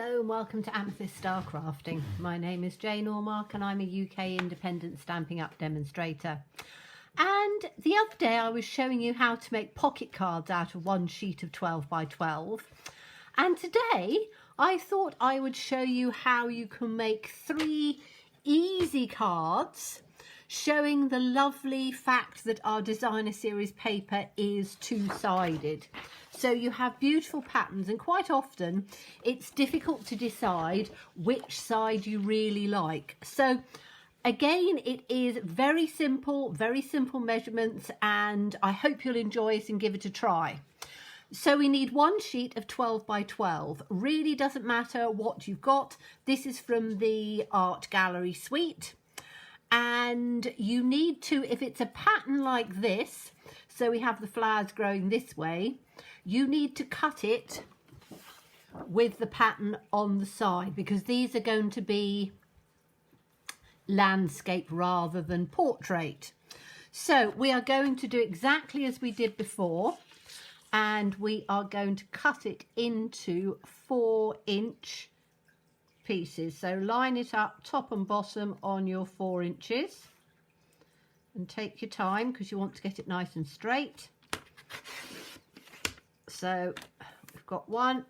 Hello and welcome to Amethyst Star Crafting. My name is Jane Ormark and I'm a UK independent Stampin' Up demonstrator. And the other day I was showing you how to make pocket cards out of one sheet of 12 by 12. And today I thought I would show you how you can make 3 easy cards showing the lovely fact that our designer series paper is two-sided. So you have beautiful patterns, and quite often it's difficult to decide which side you really like. So again, it is very simple measurements, and I hope you'll enjoy it and give it a try. So we need one sheet of 12 by 12. Really doesn't matter what you've got. This is from the Art Gallery suite. And you need to, if it's a pattern like this, so we have the flowers growing this way, you need to cut it with the pattern on the side, because these are going to be landscape rather than portrait. So we are going to do exactly as we did before, and we are going to cut it into 4-inch pieces. So line it up top and bottom on your 4 inches and take your time because you want to get it nice and straight. So we've got one,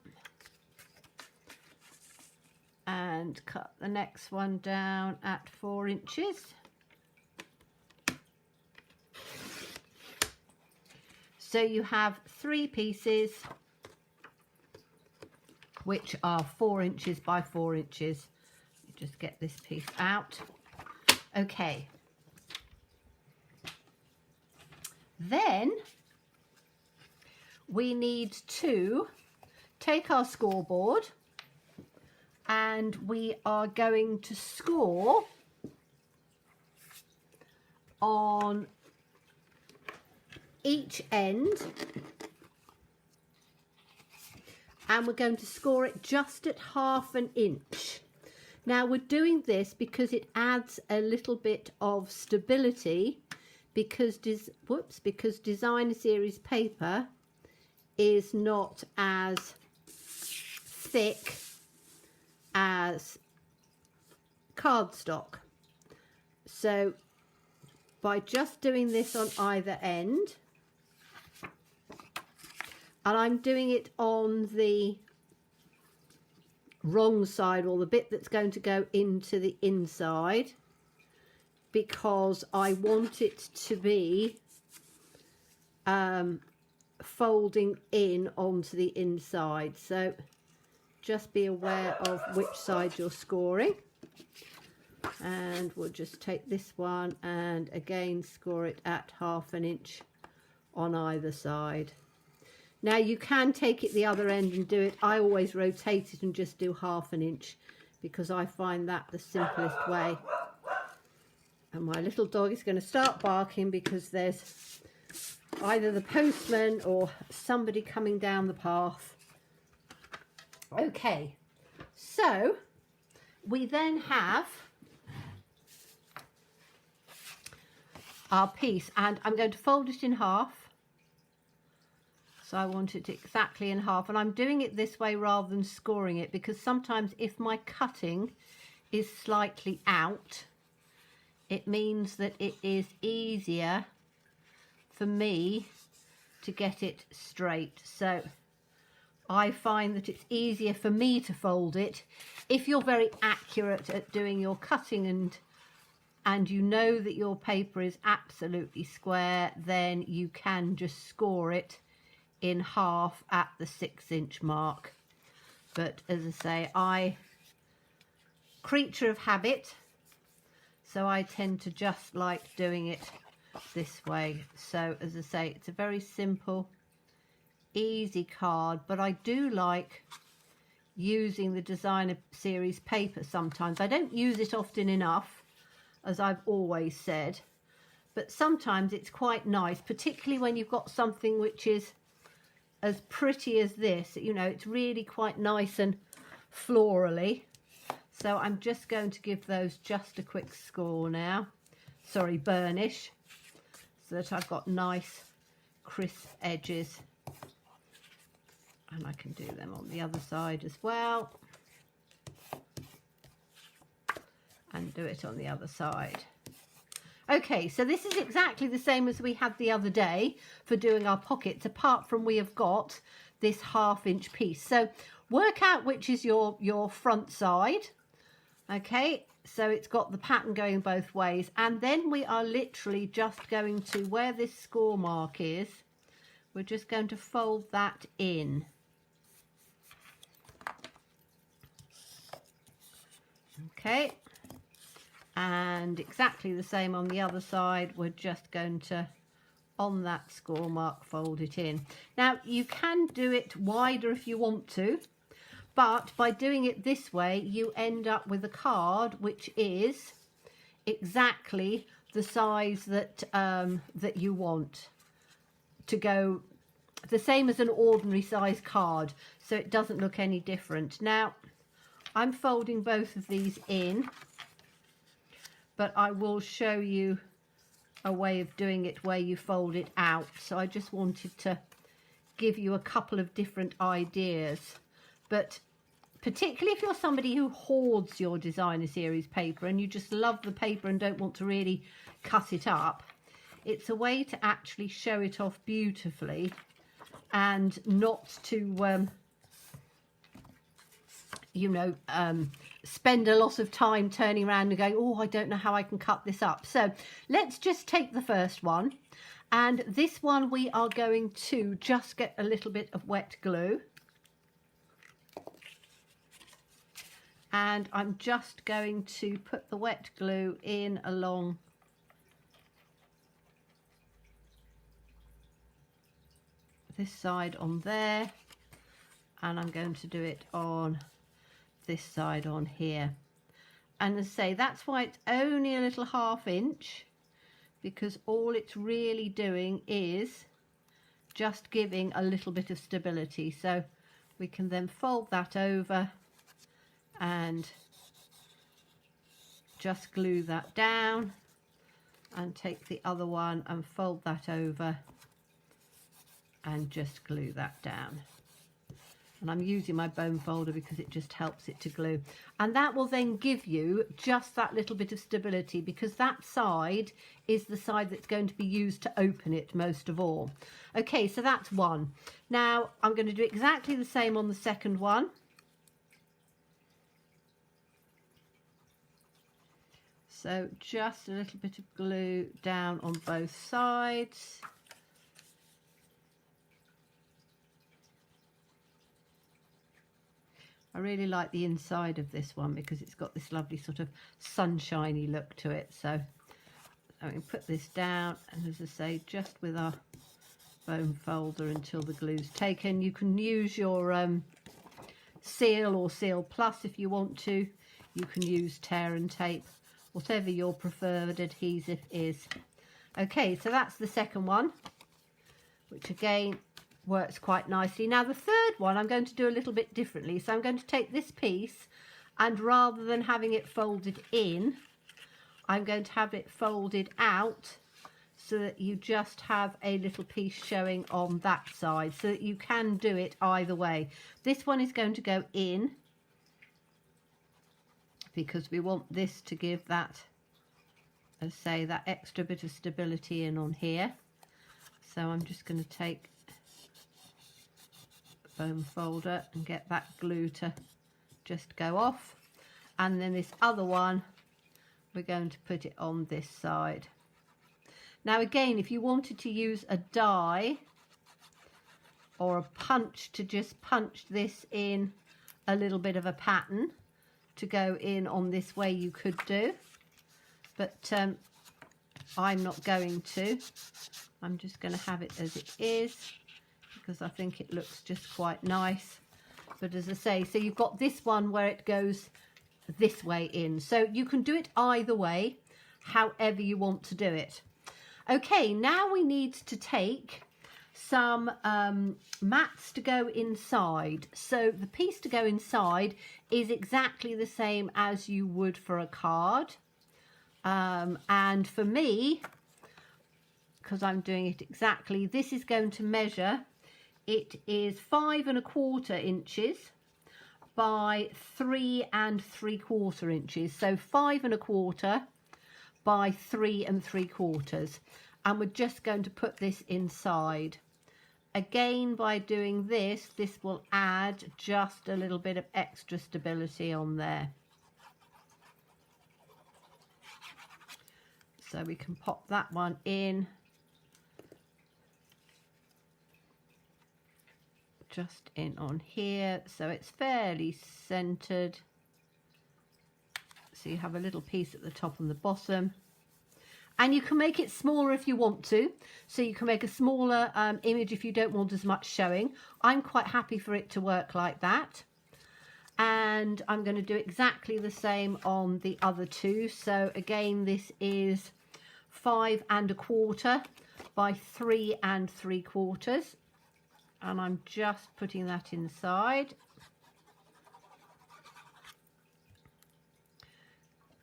and cut the next one down at 4 inches. So you have 3 pieces which are 4 inches by 4 inches. You just get this piece out. Okay. Then we need to take our scoreboard, and we are going to score on each end, and we're going to score it just at ½ an inch. Now we're doing this because it adds a little bit of stability, because designer series paper is not as thick as cardstock. So by just doing this on either end, and I'm doing it on the wrong side, or the bit that's going to go into the inside, because I want it to be folding in onto the inside. So just be aware of which side you're scoring. And we'll just take this one and again score it at ½ an inch on either side. Now you can take it the other end and do it. I always rotate it and just do ½ an inch because I find that the simplest way. And my little dog is going to start barking because there's either the postman or somebody coming down the path. Okay, so we then have our piece, and I'm going to fold it in half. So I want it exactly in half, and I'm doing it this way rather than scoring it, because sometimes if my cutting is slightly out, it means that it is easier for me to get it straight. So I find that it's easier for me to fold it. If you're very accurate at doing your cutting and you know that your paper is absolutely square, then you can just score it in half at the 6-inch mark. But as I say, creature of habit, so I tend to just like doing it this way. So as I say, it's a very simple, easy card, but I do like using the designer series paper sometimes. I don't use it often enough, as I've always said, but sometimes it's quite nice, particularly when you've got something which is as pretty as this. You know, it's really quite nice and florally. So I'm just going to give those just a quick score now. Sorry, burnish, so that I've got nice crisp edges. And I can do them on the other side as well. and do it on the other side. Okay, so this is exactly the same as we had the other day for doing our pockets, apart from we have got this 1/2 inch piece. So work out which is your front side. Okay, so it's got the pattern going both ways, and then we are literally just going to, where this score mark is, we're just going to fold that in. Okay, and exactly the same on the other side. We're just going to, on that score mark, fold it in. Now you can do it wider if you want to, but by doing it this way you end up with a card which is exactly the size that that you want to go, the same as an ordinary size card, so it doesn't look any different. Now I'm folding both of these in, but I will show you a way of doing it where you fold it out. So I just wanted to give you a couple of different ideas. But particularly if you're somebody who hoards your designer series paper and you just love the paper and don't want to really cut it up, it's a way to actually show it off beautifully and not to you know, spend a lot of time turning around and going, oh, I don't know how I can cut this up. So let's just take the first one, and this one we are going to just get a little bit of wet glue, and I'm just going to put the wet glue in along this side on there, and I'm going to do it on this side on here. And as I say, that's why it's only a little 1/2 inch, because all it's really doing is just giving a little bit of stability. So we can then fold that over and just glue that down, and take the other one and fold that over and just glue that down. And I'm using my bone folder because it just helps it to glue, and that will then give you just that little bit of stability, because that side is the side that's going to be used to open it most of all. Okay, so that's one. Now I'm going to do exactly the same on the second one. So just a little bit of glue down on both sides. I really like the inside of this one because it's got this lovely sort of sunshiny look to it. So I'm going to put this down, and as I say, just with our bone folder until the glue's taken. You can use your Seal or Seal Plus if you want to. You can use tear and tape, whatever your preferred adhesive is. Okay, so that's the second one, which again works quite nicely. Now the third one I'm going to do a little bit differently. So I'm going to take this piece, and rather than having it folded in, I'm going to have it folded out, so that you just have a little piece showing on that side, so that you can do it either way. This one is going to go in because we want this to give that, as I say, that extra bit of stability in on here. So I'm just going to take bone folder and get that glue to just go off, and then this other one we're going to put it on this side. Now again, if you wanted to use a die or a punch to just punch this in a little bit of a pattern to go in on this way, you could do, but I'm not going to. I'm just going to have it as it is, because I think it looks just quite nice. But as I say, so you've got this one where it goes this way in, so you can do it either way, however you want to do it. Okay, now we need to take some mats to go inside. So the piece to go inside is exactly the same as you would for a card, and for me, because I'm doing it exactly, this is going to measure, it is 5 1/4 inches by 3 3/4 inches. So 5 1/4 by 3 3/4. And we're just going to put this inside. Again, by doing this, this will add just a little bit of extra stability on there. So we can pop that one in. Just in on here, so it's fairly centered. So you have a little piece at the top and the bottom. And you can make it smaller if you want to. So you can make a smaller image if you don't want as much showing. I'm quite happy for it to work like that. And I'm going to do exactly the same on the other two. So again, this is 5 1/4 by 3 3/4. And I'm just putting that inside.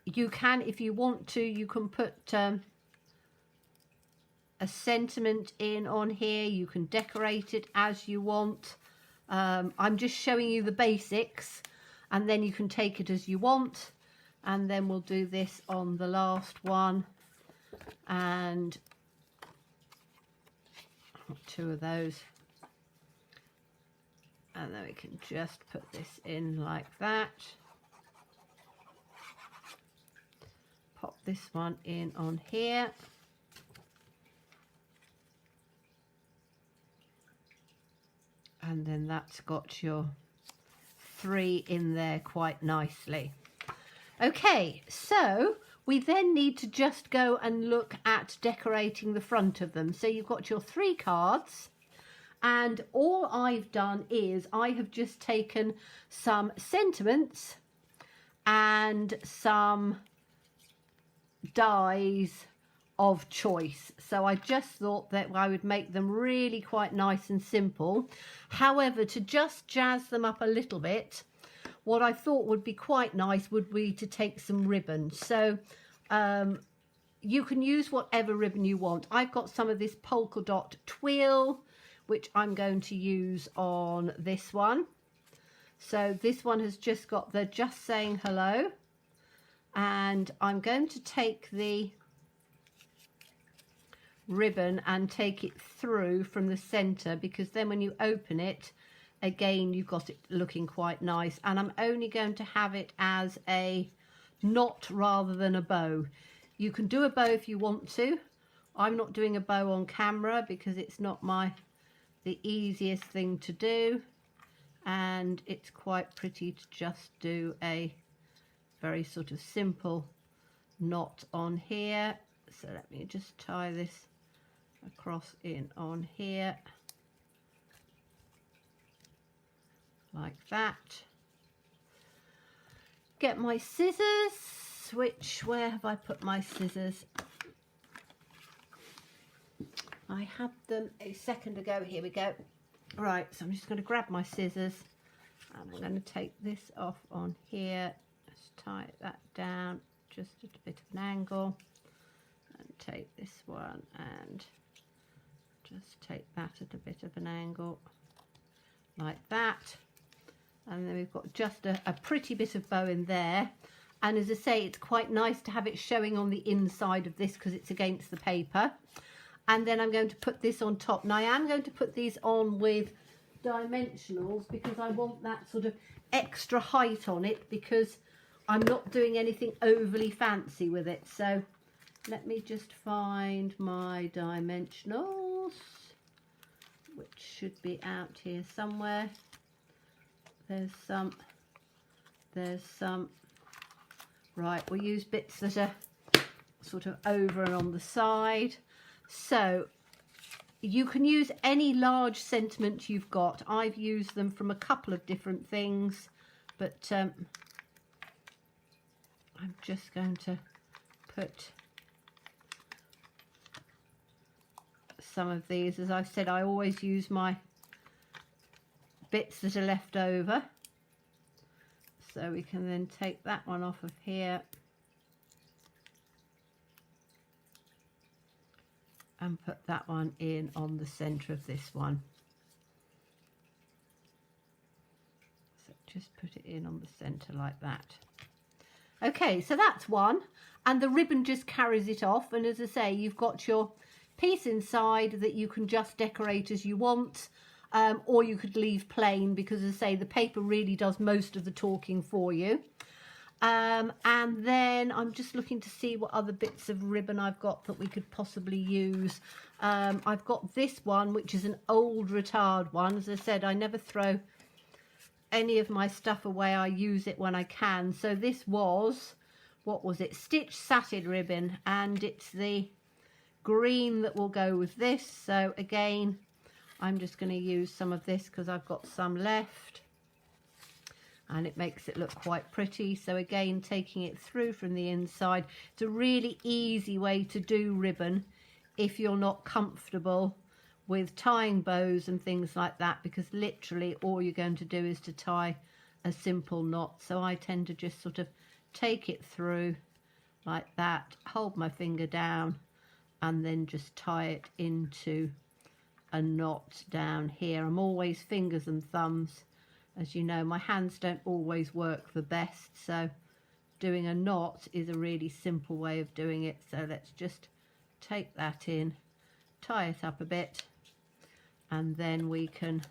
You can, if you want to, you can put a sentiment in on here. You can decorate it as you want. I'm just showing you the basics, and then you can take it as you want. And then we'll do this on the last one. And 2 of those. And then we can just put this in like that. Pop this one in on here. And then that's got your 3 in there quite nicely. Okay, so we then need to just go and look at decorating the front of them. So you've got your 3 cards. And all I've done is I have just taken some sentiments and some dies of choice. So I just thought that I would make them really quite nice and simple. However, to just jazz them up a little bit, what I thought would be quite nice would be to take some ribbon. So you can use whatever ribbon you want. I've got some of this polka dot twill, which I'm going to use on this one. So this one has just got the just saying hello. And I'm going to take the ribbon and take it through from the center, because then when you open it, again, you've got it looking quite nice. And I'm only going to have it as a knot rather than a bow. You can do a bow if you want to. I'm not doing a bow on camera because it's not the easiest thing to do, and it's quite pretty to just do a very sort of simple knot on here. So let me just tie this across in on here like that. Get my scissors, where have I put my scissors? I had them a second ago. Here we go. Right, so I'm just going to grab my scissors and I'm going to take this off on here. Let's tie that down just at a bit of an angle, and take this one and just take that at a bit of an angle like that. And then we've got just a pretty bit of bow in there. And as I say, it's quite nice to have it showing on the inside of this because it's against the paper. And then I'm going to put this on top. Now I am going to put these on with dimensionals because I want that sort of extra height on it, because I'm not doing anything overly fancy with it. So let me just find my dimensionals, which should be out here somewhere. There's some. Right, we'll use bits that are sort of over and on the side. So you can use any large sentiment you've got. I've used them from a couple of different things, but I'm just going to put some of these. As I've said, I always use my bits that are left over. So we can then take that one off of here and put that one in on the center of this one. So just put it in on the center like that. Okay, so that's one, and the ribbon just carries it off, and as I say, you've got your piece inside that you can just decorate as you want, or you could leave plain, because as I say, the paper really does most of the talking for you. And then I'm just looking to see what other bits of ribbon I've got that we could possibly use. I've got this one, which is an old retard one. As I said, I never throw any of my stuff away. I use it when I can. So this was, what was it? Stitch satin ribbon, and it's the green that will go with this. So again, I'm just going to use some of this because I've got some left. And it makes it look quite pretty. So again, taking it through from the inside. It's a really easy way to do ribbon if you're not comfortable with tying bows and things like that, because literally all you're going to do is to tie a simple knot. So I tend to just sort of take it through like that, hold my finger down, and then just tie it into a knot down here. I'm always fingers and thumbs. As you know, my hands don't always work the best, so doing a knot is a really simple way of doing it. So let's just take that in, tie it up a bit, and then we can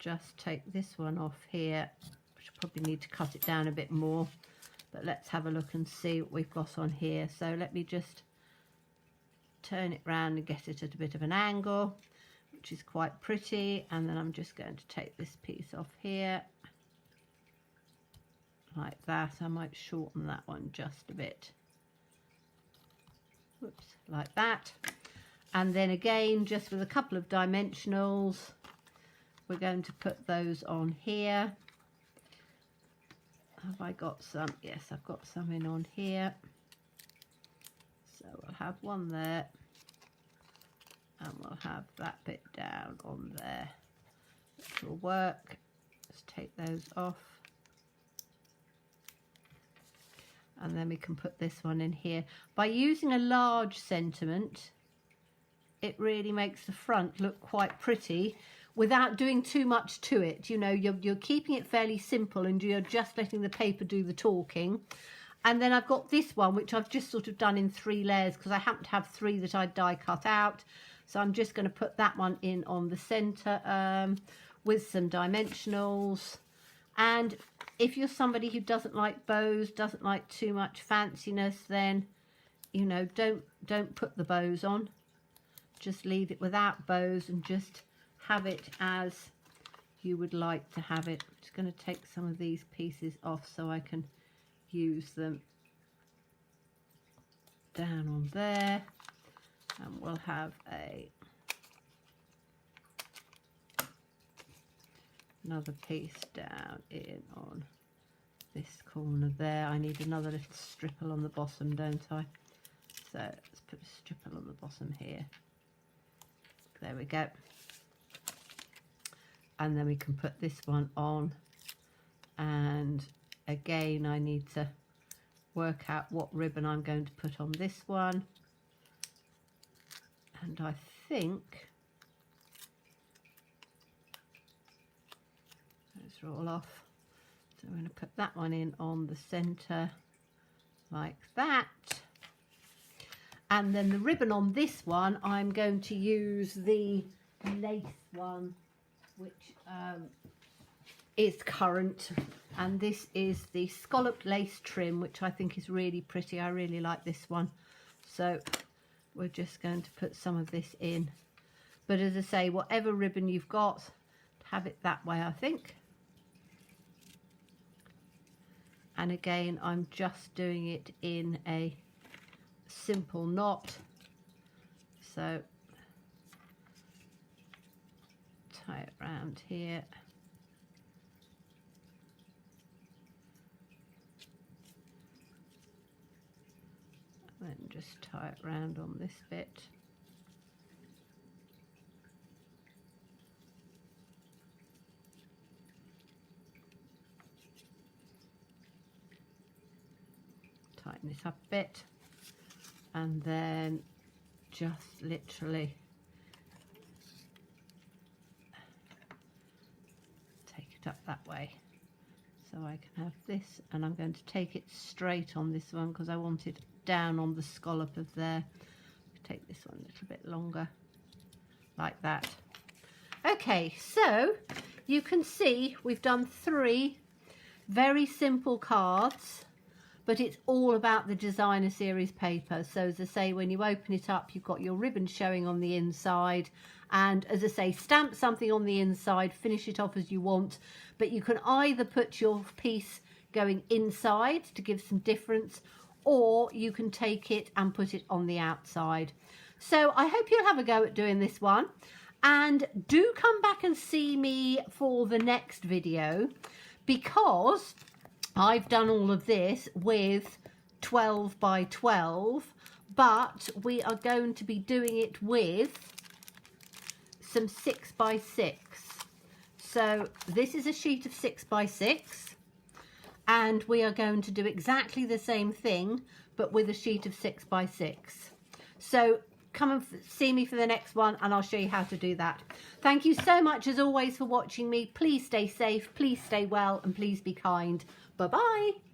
just take this one off here, which I probably need to cut it down a bit more, but let's have a look and see what we've got on here. So let me just turn it round and get it at a bit of an angle, which is quite pretty. And then I'm just going to take this piece off here like that. I might shorten that one just a bit. Whoops, like that. And then again, just with a couple of dimensionals, we're going to put those on here. Have I got some? Yes, I've got some in on here. So we'll have one there, and we'll have that bit down on there. Which will work. Let's take those off. And then we can put this one in here. By using a large sentiment, it really makes the front look quite pretty without doing too much to it. You know, you're keeping it fairly simple, and you're just letting the paper do the talking. And then I've got this one, which I've just sort of done in 3 layers because I happen to have 3 that I die cut out. So I'm just going to put that one in on the center with some dimensionals. And if you're somebody who doesn't like bows, doesn't like too much fanciness, then, you know, don't put the bows on. Just leave it without bows and just have it as you would like to have it. I'm just going to take some of these pieces off so I can use them down on there. And we'll have another piece down in on this corner there. I need another little stripple on the bottom, don't I? So let's put a stripple on the bottom here. There we go. And then we can put this one on. And again, I need to work out what ribbon I'm going to put on this one. And I think those are all off. So I'm going to put that one in on the center like that. And then the ribbon on this one, I'm going to use the lace one, which is current. And this is the scalloped lace trim, which I think is really pretty. I really like this one. So we're just going to put some of this in. But as I say, whatever ribbon you've got, have it that way, I think. And again, I'm just doing it in a simple knot. So tie it round here. And then just tie it round on this bit. Tighten it up a bit. And then just literally take it up that way. I can have this, and I'm going to take it straight on this one because I want it down on the scallop of there. Take this one a little bit longer, like that. Okay, so you can see we've done 3 very simple cards, but it's all about the designer series paper. So as I say, when you open it up, you've got your ribbon showing on the inside, and as I say, stamp something on the inside, finish it off as you want, but you can either put your piece going inside to give some difference, or you can take it and put it on the outside. So I hope you'll have a go at doing this one, and do come back and see me for the next video, because I've done all of this with 12 by 12, but we are going to be doing it with some 6 by 6. So this is a sheet of 6 by 6, and we are going to do exactly the same thing, but with a sheet of 6 by 6. So come and see me for the next one, and I'll show you how to do that. Thank you so much as always for watching me. Please stay safe, please stay well, and please be kind. Bye bye.